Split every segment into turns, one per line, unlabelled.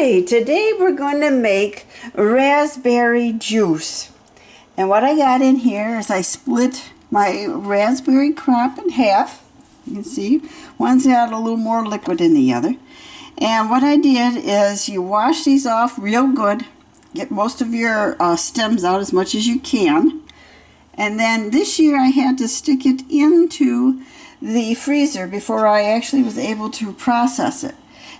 Hi, today we're going to make raspberry juice. And what I got in here is I split my raspberry crop in half. You can see one's got a little more liquid in the other. And what I did is you wash these off real good. Get most of your stems out as much as you can. And then this year I had to stick it into the freezer before I actually was able to process it.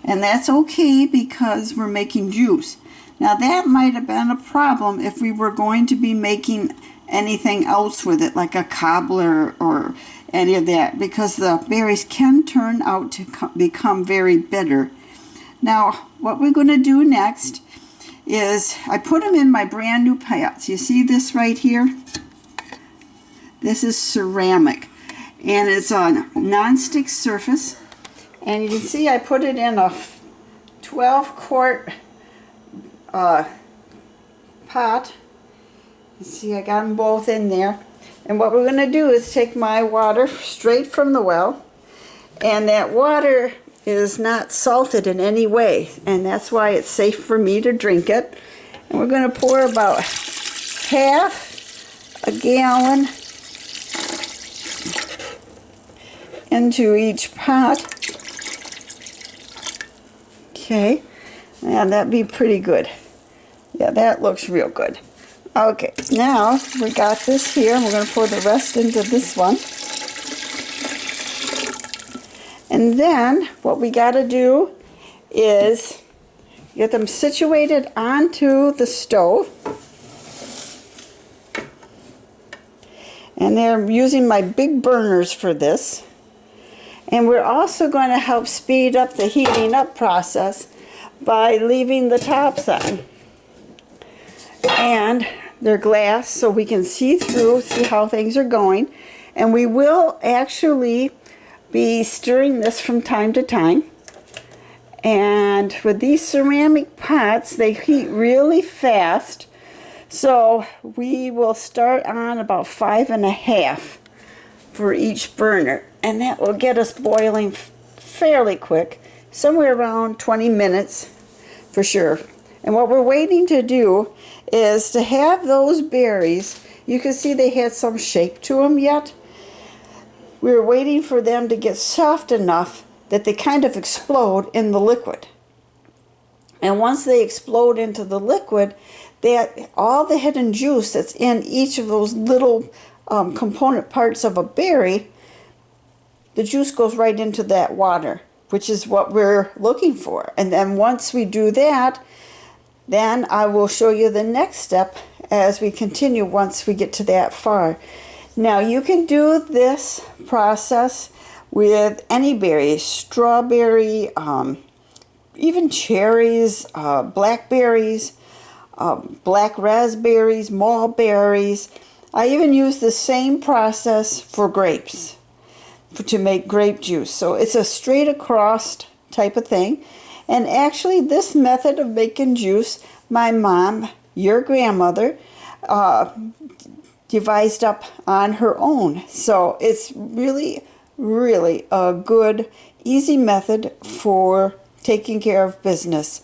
And that's okay because we're making juice. Now that might have been a problem if we were going to be making anything else with it, like a cobbler or any of that, because the berries can turn out to become very bitter. Now what we're going to do next is I put them in my brand new pots. You see this right here? This is ceramic and it's on a non-stick surface. And you can see I put it in a 12-quart pot. You see I got them both in there. And what we're going to do is take my water straight from the well. And that water is not salted in any way. And that's why it's safe for me to drink it. And we're going to pour about half a gallon into each pot. Okay, and that'd be pretty good. Yeah, that looks real good. Okay, now we got this here, and we're going to pour the rest into this one. And then what we got to do is get them situated onto the stove. And they're using my big burners for this. And we're also going to help speed up the heating up process by leaving the tops on. And they're glass so we can see through, see how things are going. And we will actually be stirring this from time to time. And with these ceramic pots, they heat really fast. So we will start on about 5.5 for each burner. And that will get us boiling fairly quick, somewhere around 20 minutes for sure. And what we're waiting to do is to have those berries, you can see they had some shape to them yet. We're waiting for them to get soft enough that they kind of explode in the liquid. And once they explode into the liquid, that all the hidden juice that's in each of those little component parts of a berry, the juice goes right into that water, which is what we're looking for. And then once we do that, then I will show you the next step as we continue once we get to that far. Now you can do this process with any berry, strawberry, even cherries, blackberries, black raspberries, mulberries. I even use the same process for grapes to make grape juice. So it's a straight across type of thing. And actually this method of making juice, my mom, your grandmother, devised up on her own. So it's really, really a good, easy method for taking care of business.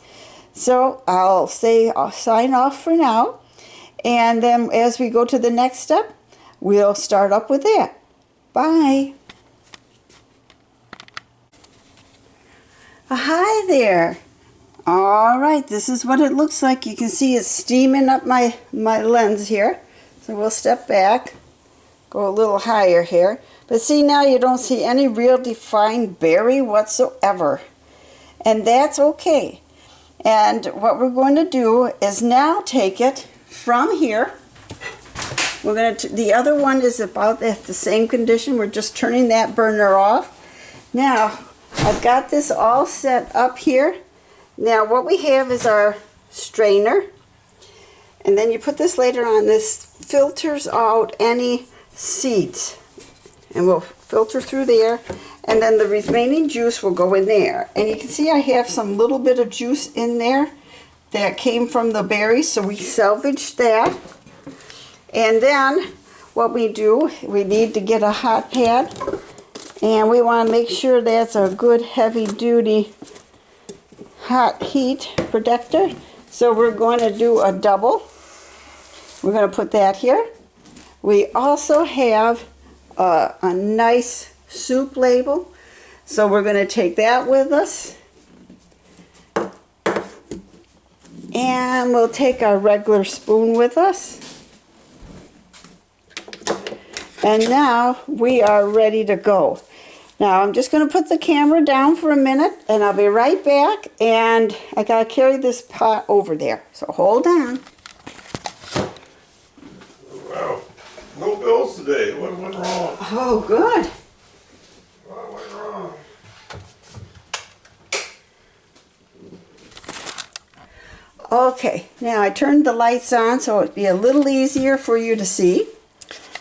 So I'll sign off for now. And then as we go to the next step, we'll start up with that. Bye. Hi there. All right, this is what it looks like. You can see it's steaming up my lens here. So we'll step back, go a little higher here. But see, now you don't see any real defined berry whatsoever. And that's okay. And what we're going to do is now take it from here. We're going to, the other one is about at the same condition. We're just turning that burner off. Now, I've got this all set up here. Now what we have is our strainer. And then you put this later on. This filters out any seeds. And we'll filter through there. And then the remaining juice will go in there. And you can see I have some little bit of juice in there that came from the berries. So we salvaged that. And then what we do, we need to get a hot pad. And we want to make sure that's a good heavy duty hot heat protector. So we're going to do a double. We're going to put that here. We also have a nice soup label. So we're going to take that with us. And we'll take our regular spoon with us. And now we are ready to go. Now I'm just going to put the camera down for a minute and I'll be right back, and I got to carry this pot over there. So hold on.
Wow. No bills today. What went wrong?
Oh, good.
What went wrong?
Okay, now I turned the lights on so it'd be a little easier for you to see.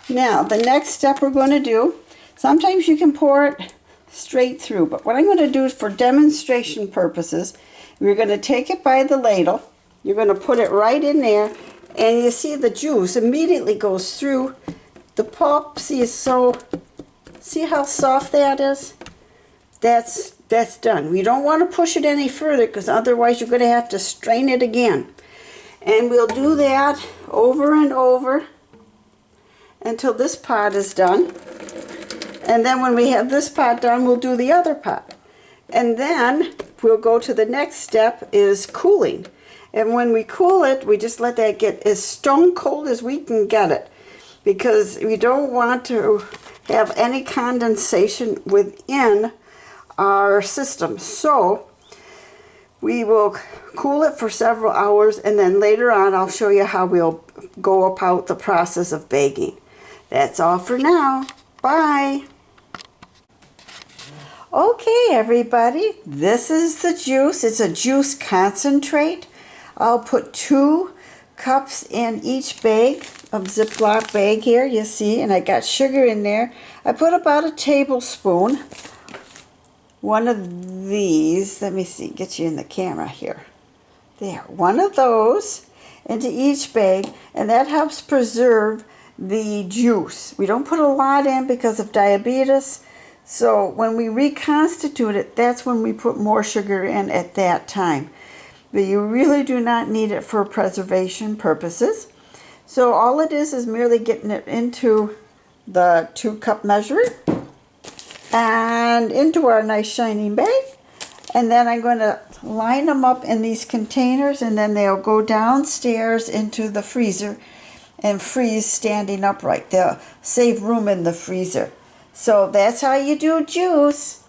Now, the next step we're going to do, sometimes you can pour it straight through, but what I'm going to do for demonstration purposes, we're going to take it by the ladle, you're going to put it right in there, and you see the juice immediately goes through the pulp. See how soft that is? That's done. We don't want to push it any further because otherwise you're going to have to strain it again. And we'll do that over and over until this pot is done. And then when we have this pot done, we'll do the other pot. And then we'll go to the next step, is cooling. And when we cool it, we just let that get as stone cold as we can get it, because we don't want to have any condensation within our system. So we will cool it for several hours, and then later on I'll show you how we'll go about the process of baking. That's all for now. Bye. Okay, everybody, this is the juice. It's a juice concentrate. I'll put 2 cups in each bag of Ziploc bag here, you see, and I got sugar in there. I put about a tablespoon. One of these, let me see, get you in the camera here. There, one of those into each bag, and that helps preserve the juice. We don't put a lot in because of diabetes, so when we reconstitute it, that's when we put more sugar in at that time. But you really do not need it for preservation purposes. So all it is merely getting it into the 2-cup measure and into our nice shining bag. And then I'm going to line them up in these containers, and then they'll go downstairs into the freezer and freeze standing upright. They'll save room in the freezer. So that's how you do juice.